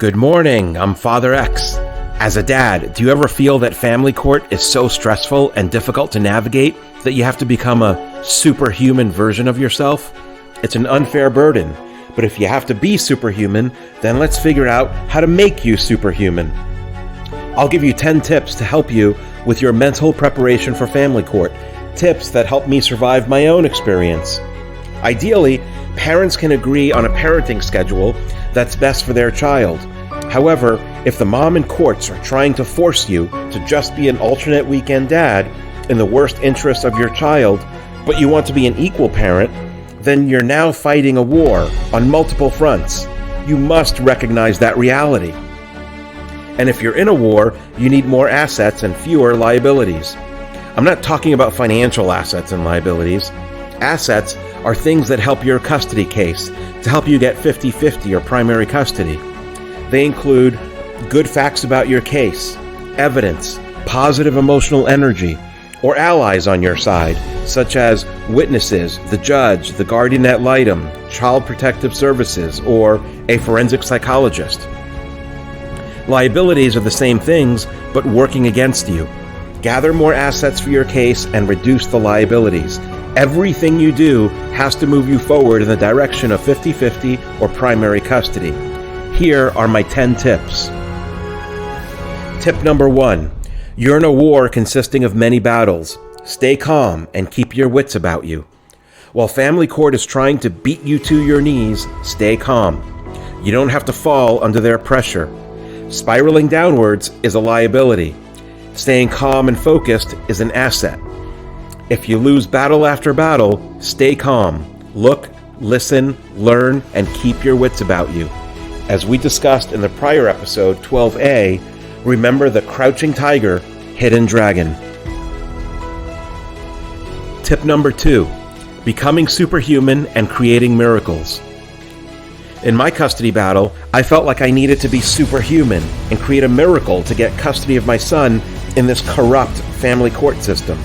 Good morning, I'm Father X. As a dad, do you ever feel that family court is so stressful and difficult to navigate that you have to become a superhuman version of yourself? It's an unfair burden, but if you have to be superhuman, then let's figure out how to make you superhuman. I'll give you 10 tips to help you with your mental preparation for family court, tips that help me survive my own experience. Ideally, parents can agree on a parenting schedule that's best for their child. However, if the mom and courts are trying to force you to just be an alternate weekend dad in the worst interests of your child, but you want to be an equal parent, then you're now fighting a war on multiple fronts. You must recognize that reality. And if you're in a war, you need more assets and fewer liabilities. I'm not talking about financial assets and liabilities. Assets are things that help your custody case, to help you get 50-50 or primary custody. They include good facts about your case, evidence, positive emotional energy, or allies on your side, such as witnesses, the judge, the guardian ad litem, child protective services, or a forensic psychologist. Liabilities are the same things, but working against you. Gather more assets for your case and reduce the liabilities. Everything you do has to move you forward in the direction of 50-50 or primary custody. Here are my 10 tips. Tip number 1. You're in a war consisting of many battles. Stay calm and keep your wits about you. While family court is trying to beat you to your knees, stay calm. You don't have to fall under their pressure. Spiraling downwards is a liability. Staying calm and focused is an asset. If you lose battle after battle, stay calm. Look, listen, learn, and keep your wits about you. As we discussed in the prior episode, 12A, remember the crouching tiger, hidden dragon. Tip number 2, becoming superhuman and creating miracles. In my custody battle, I felt like I needed to be superhuman and create a miracle to get custody of my son in this corrupt family court system.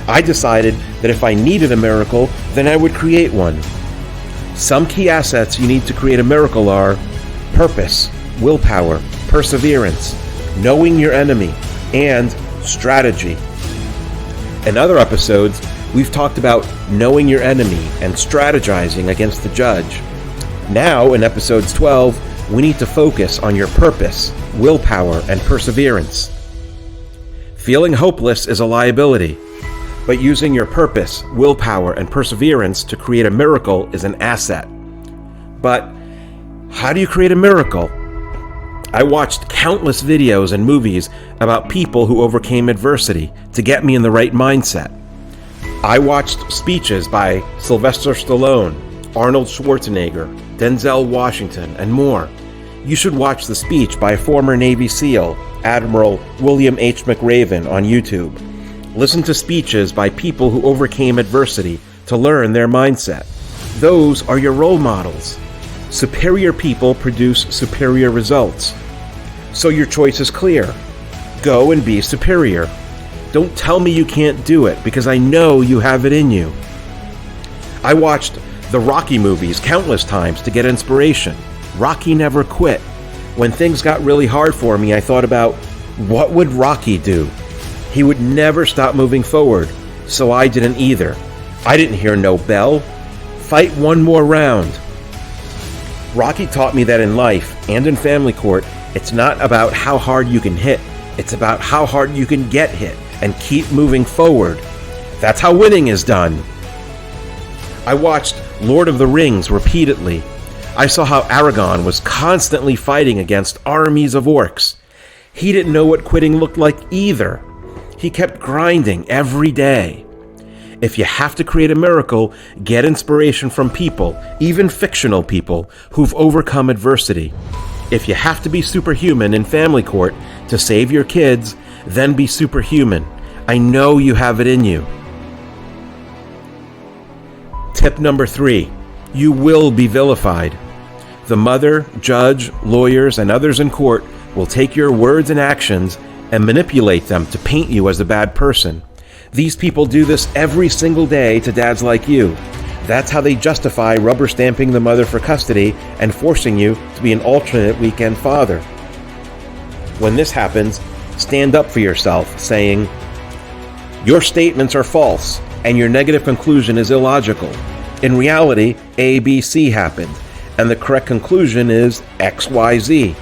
I decided that if I needed a miracle, then I would create one. Some key assets you need to create a miracle are purpose, willpower, perseverance, knowing your enemy, and strategy. In other episodes, we've talked about knowing your enemy and strategizing against the judge. Now, in episodes 12, we need to focus on your purpose, willpower, and perseverance. Feeling hopeless is a liability, but using your purpose, willpower, and perseverance to create a miracle is an asset. But how do you create a miracle? I watched countless videos and movies about people who overcame adversity to get me in the right mindset. I watched speeches by Sylvester Stallone, Arnold Schwarzenegger, Denzel Washington, and more. You should watch the speech by former Navy SEAL, Admiral William H. McRaven on YouTube. Listen to speeches by people who overcame adversity to learn their mindset. Those are your role models. Superior people produce superior results. So your choice is clear. Go and be superior. Don't tell me you can't do it, because I know you have it in you. I watched the Rocky movies countless times to get inspiration. Rocky never quit. When things got really hard for me, I thought about, what would Rocky do? He would never stop moving forward, so I didn't either. I didn't hear no bell. Fight one more round. Rocky taught me that in life and in family court, it's not about how hard you can hit. It's about how hard you can get hit and keep moving forward. That's how winning is done. I watched Lord of the Rings repeatedly. I saw how Aragon was constantly fighting against armies of orcs. He didn't know what quitting looked like either. He kept grinding every day. If you have to create a miracle, get inspiration from people, even fictional people, who've overcome adversity. If you have to be superhuman in family court to save your kids, then be superhuman. I know you have it in you. Tip number 3, you will be vilified. The mother, judge, lawyers, and others in court will take your words and actions and manipulate them to paint you as a bad person. These people do this every single day to dads like you. That's how they justify rubber stamping the mother for custody and forcing you to be an alternate weekend father. When this happens, stand up for yourself, saying, "Your statements are false, and your negative conclusion is illogical. In reality, A, B, C happened, and the correct conclusion is X, Y, Z.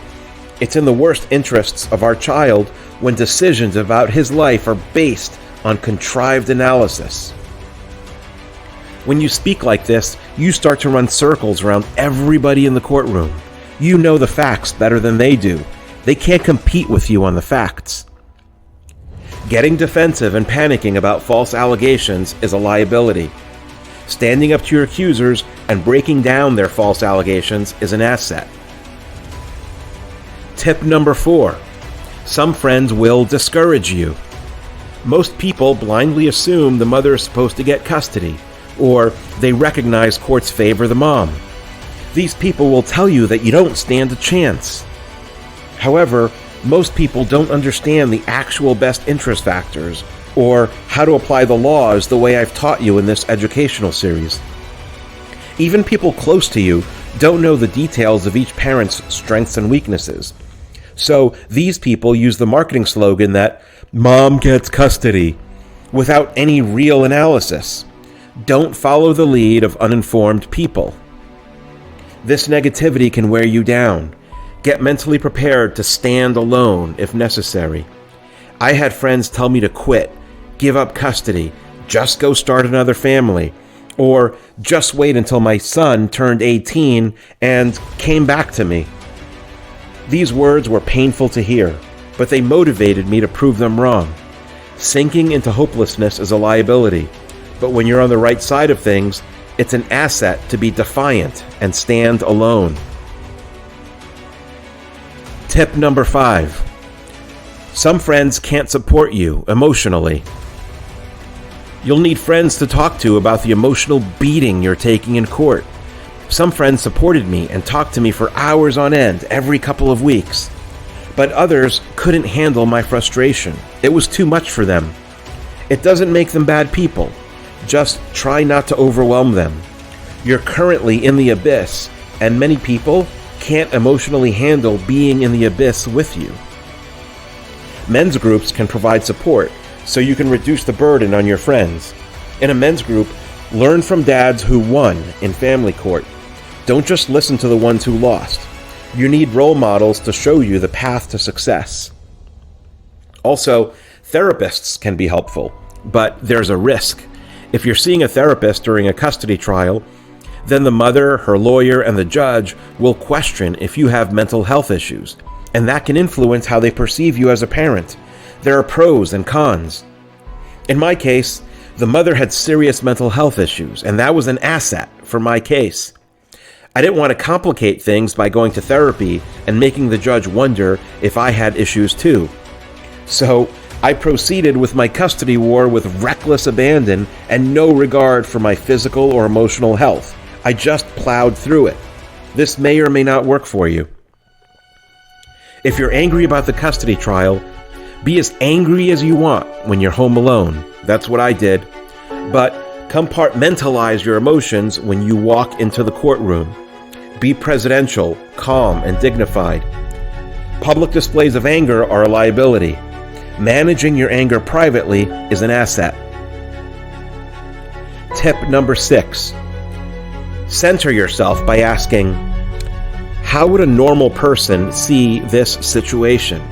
It's in the worst interests of our child when decisions about his life are based on contrived analysis." When you speak like this, you start to run circles around everybody in the courtroom. You know the facts better than they do. They can't compete with you on the facts. Getting defensive and panicking about false allegations is a liability. Standing up to your accusers and breaking down their false allegations is an asset. Tip number 4. Some friends will discourage you. Most people blindly assume the mother is supposed to get custody, or they recognize courts favor the mom. These people will tell you that you don't stand a chance. However, most people don't understand the actual best interest factors or how to apply the laws the way I've taught you in this educational series. Even people close to you don't know the details of each parent's strengths and weaknesses. So these people use the marketing slogan that "Mom gets custody" without any real analysis. Don't follow the lead of uninformed people. This negativity can wear you down. Get mentally prepared to stand alone if necessary. I had friends tell me to quit, give up custody, just go start another family, or just wait until my son turned 18 and came back to me. These words were painful to hear, but they motivated me to prove them wrong. Sinking into hopelessness is a liability, but when you're on the right side of things, it's an asset to be defiant and stand alone. Tip number 5. Some friends can't support you emotionally. You'll need friends to talk to about the emotional beating you're taking in court. Some friends supported me and talked to me for hours on end every couple of weeks, but others couldn't handle my frustration. It was too much for them. It doesn't make them bad people. Just try not to overwhelm them. You're currently in the abyss, and many people can't emotionally handle being in the abyss with you. Men's groups can provide support, so you can reduce the burden on your friends. In a men's group, learn from dads who won in family court. Don't just listen to the ones who lost. You need role models to show you the path to success. Also, therapists can be helpful, but there's a risk. If you're seeing a therapist during a custody trial, then the mother, her lawyer, and the judge will question if you have mental health issues, and that can influence how they perceive you as a parent. There are pros and cons. In my case, the mother had serious mental health issues, and that was an asset for my case. I didn't want to complicate things by going to therapy and making the judge wonder if I had issues too. So I proceeded with my custody war with reckless abandon and no regard for my physical or emotional health. I just plowed through it. This may or may not work for you. If you're angry about the custody trial, be as angry as you want when you're home alone. That's what I did. But compartmentalize your emotions when you walk into the courtroom. Be presidential, calm, and dignified. Public displays of anger are a liability. Managing your anger privately is an asset. Tip number 6. Center yourself by asking, how would a normal person see this situation?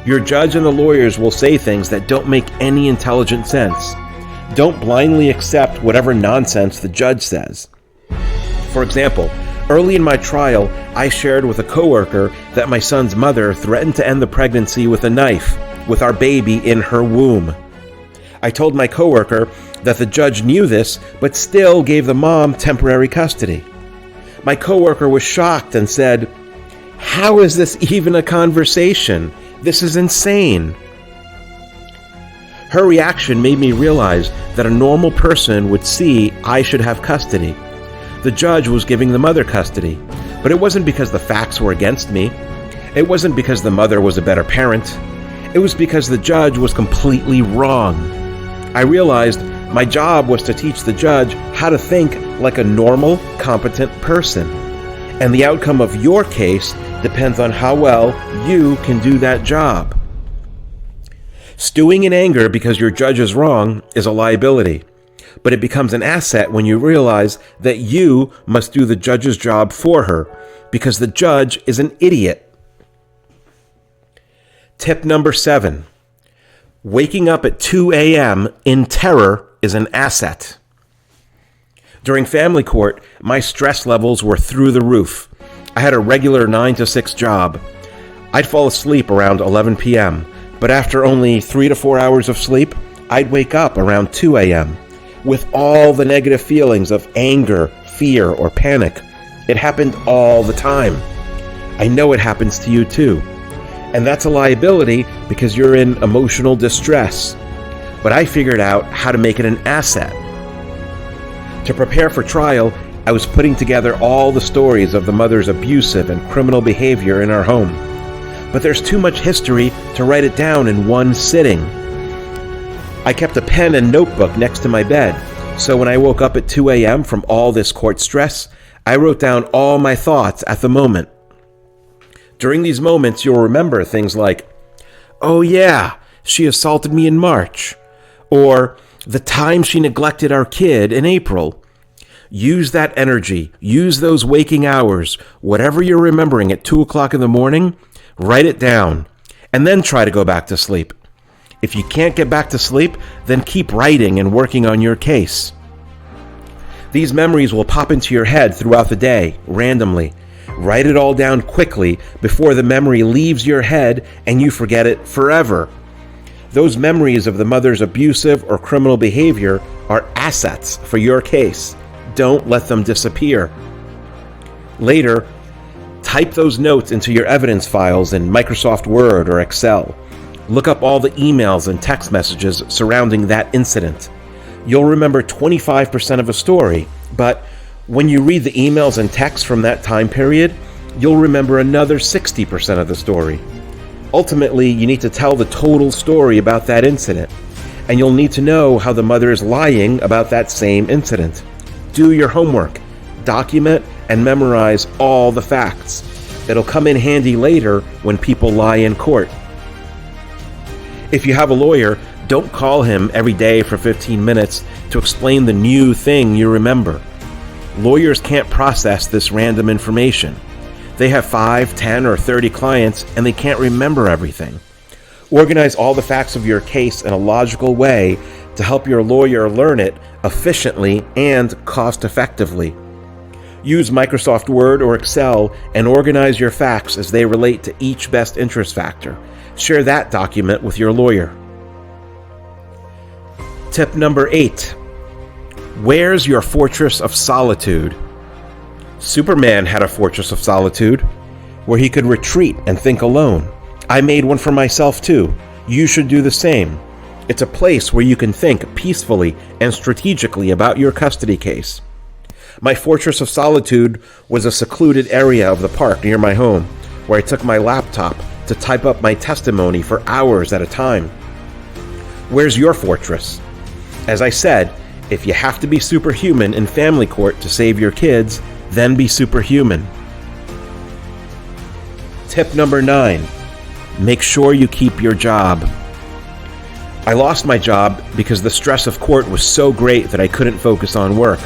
Your judge and the lawyers will say things that don't make any intelligent sense. Don't blindly accept whatever nonsense the judge says. For example, early in my trial, I shared with a coworker that my son's mother threatened to end the pregnancy with a knife, with our baby in her womb. I told my coworker that the judge knew this, but still gave the mom temporary custody. My coworker was shocked and said, "How is this even a conversation? This is insane." Her reaction made me realize that a normal person would see I should have custody. The judge was giving the mother custody, but it wasn't because the facts were against me. It wasn't because the mother was a better parent. It was because the judge was completely wrong. I realized My job was to teach the judge how to think like a normal, competent person. And the outcome of your case depends on how well you can do that job. Stewing in anger because your judge is wrong is a liability, but it becomes an asset when you realize that you must do the judge's job for her because the judge is an idiot. Tip number 7. Waking up at 2 a.m. in terror is an asset. During family court, my stress levels were through the roof. I had a regular 9 to 6 job. I'd fall asleep around 11 p.m., but after only 3 to 4 hours of sleep, I'd wake up around 2 a.m. with all the negative feelings of anger, fear, or panic. It happened all the time. I know it happens to you too. And that's a liability because you're in emotional distress. But I figured out how to make it an asset. To prepare for trial, I was putting together all the stories of the mother's abusive and criminal behavior in our home. But there's too much history to write it down in one sitting. I kept a pen and notebook next to my bed, so when I woke up at 2 a.m. from all this court stress, I wrote down all my thoughts at the moment. During these moments, you'll remember things like, "Oh yeah, she assaulted me in March," or "the time she neglected our kid in April." Use that energy, use those waking hours, whatever you're remembering at 2 o'clock in the morning, write it down, and then try to go back to sleep. If you can't get back to sleep, then keep writing and working on your case. These memories will pop into your head throughout the day, randomly. Write it all down quickly before the memory leaves your head and you forget it forever. Those memories of the mother's abusive or criminal behavior are assets for your case. Don't let them disappear. Later, type those notes into your evidence files in Microsoft Word or Excel. Look up all the emails and text messages surrounding that incident. You'll remember 25% of a story, but when you read the emails and texts from that time period, you'll remember another 60% of the story. Ultimately, you need to tell the total story about that incident, and you'll need to know how the mother is lying about that same incident. Do your homework, document and memorize all the facts. It'll come in handy later when people lie in court. If you have a lawyer, don't call him every day for 15 minutes to explain the new thing you remember. Lawyers can't process this random information. They have 5, 10, or 30 clients, and they can't remember everything. Organize all the facts of your case in a logical way to help your lawyer learn it efficiently and cost-effectively. Use Microsoft Word or Excel and organize your facts as they relate to each best interest factor. Share that document with your lawyer. Tip number 8. Where's your Fortress of Solitude? Superman had a Fortress of Solitude where he could retreat and think alone. I made one for myself too. You should do the same. It's a place where you can think peacefully and strategically about your custody case. My Fortress of Solitude was a secluded area of the park near my home where I took my laptop to type up my testimony for hours at a time. Where's your fortress? As I said, if you have to be superhuman in family court to save your kids, then be superhuman. Tip number 9. Make sure you keep your job. I lost my job because the stress of court was so great that I couldn't focus on work.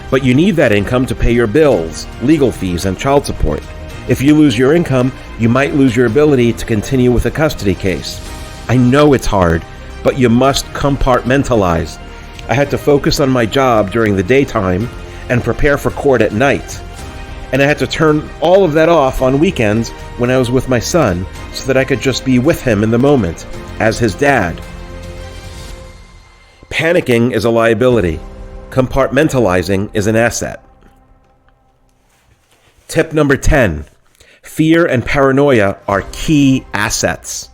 But you need that income to pay your bills, legal fees, and child support. If you lose your income, you might lose your ability to continue with a custody case. I know it's hard, but you must compartmentalize. I had to focus on my job during the daytime and prepare for court at night. And I had to turn all of that off on weekends when I was with my son so that I could just be with him in the moment, as his dad. Panicking is a liability. Compartmentalizing is an asset. Tip number 10. Fear and paranoia are key assets.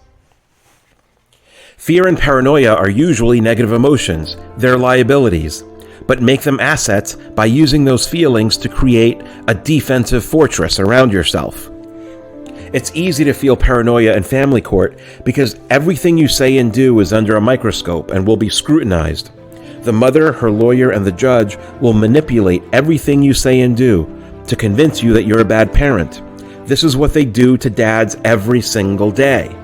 Fear and paranoia are usually negative emotions. They're liabilities. But make them assets by using those feelings to create a defensive fortress around yourself. It's easy to feel paranoia in family court because everything you say and do is under a microscope and will be scrutinized. The mother, her lawyer, and the judge will manipulate everything you say and do to convince you that you're a bad parent. This is what they do to dads every single day.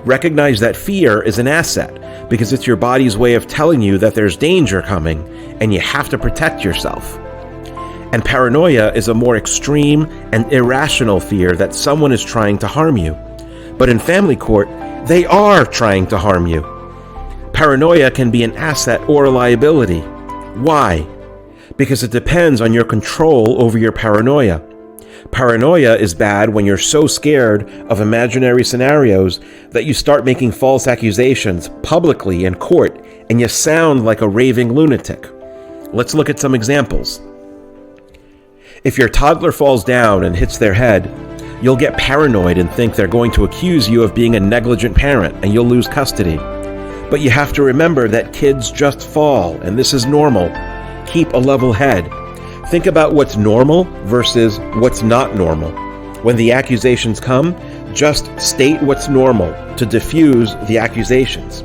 Recognize that fear is an asset because it's your body's way of telling you that there's danger coming and you have to protect yourself. And paranoia is a more extreme and irrational fear that someone is trying to harm you. But in family court, they are trying to harm you. Paranoia can be an asset or a liability. Why? Because it depends on your control over your paranoia. Paranoia is bad when you're so scared of imaginary scenarios that you start making false accusations publicly in court and you sound like a raving lunatic. Let's look at some examples. If your toddler falls down and hits their head, you'll get paranoid and think they're going to accuse you of being a negligent parent and you'll lose custody. But you have to remember that kids just fall and this is normal. Keep a level head. Think about what's normal versus what's not normal. When the accusations come, just state what's normal to diffuse the accusations.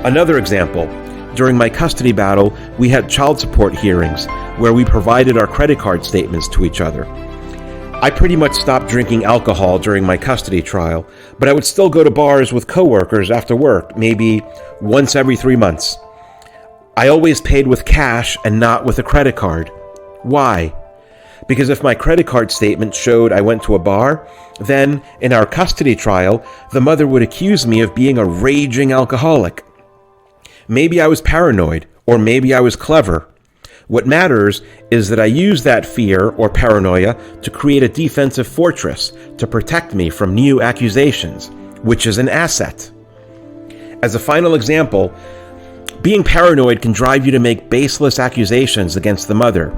Another example, during my custody battle, we had child support hearings where we provided our credit card statements to each other. I pretty much stopped drinking alcohol during my custody trial, but I would still go to bars with coworkers after work, maybe once every 3 months. I always paid with cash and not with a credit card. Why? Because if my credit card statement showed I went to a bar, then in our custody trial, the mother would accuse me of being a raging alcoholic. Maybe I was paranoid, or maybe I was clever. What matters is that I use that fear or paranoia to create a defensive fortress to protect me from new accusations, which is an asset. As a final example, being paranoid can drive you to make baseless accusations against the mother.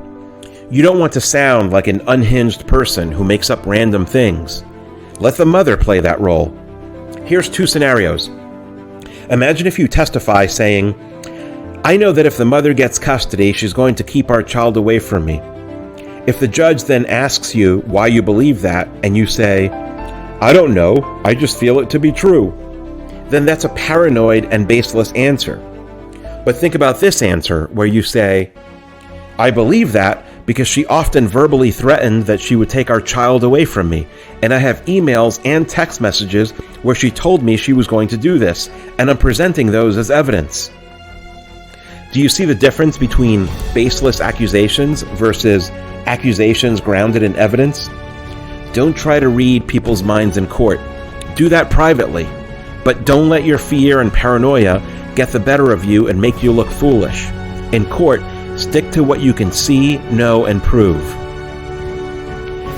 You don't want to sound like an unhinged person who makes up random things. Let the mother play that role. Here's 2 scenarios. Imagine if you testify saying, "I know that if the mother gets custody, she's going to keep our child away from me." If the judge then asks you why you believe that, and you say, "I don't know, I just feel it to be true," then that's a paranoid and baseless answer. But think about this answer where you say, "I believe that because she often verbally threatened that she would take our child away from me, and I have emails and text messages where she told me she was going to do this, and I'm presenting those as evidence." Do you see the difference between baseless accusations versus accusations grounded in evidence? Don't try to read people's minds in court. Do that privately, but don't let your fear and paranoia get the better of you and make you look foolish. In court, stick to what you can see, know, and prove.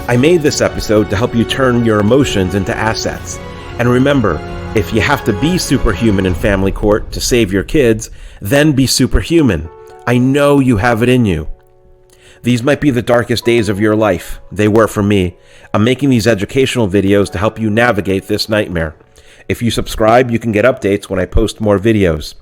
I made this episode to help you turn your emotions into assets. And remember, if you have to be superhuman in family court to save your kids, then be superhuman. I know you have it in you. These might be the darkest days of your life. They were for me. I'm making these educational videos to help you navigate this nightmare. If you subscribe, you can get updates when I post more videos.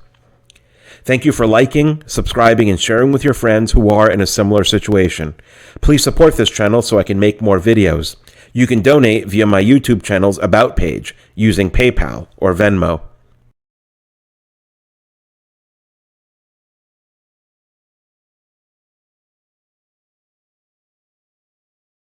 Thank you for liking, subscribing, and sharing with your friends who are in a similar situation. Please support this channel so I can make more videos. You can donate via my YouTube channel's About page using PayPal or Venmo.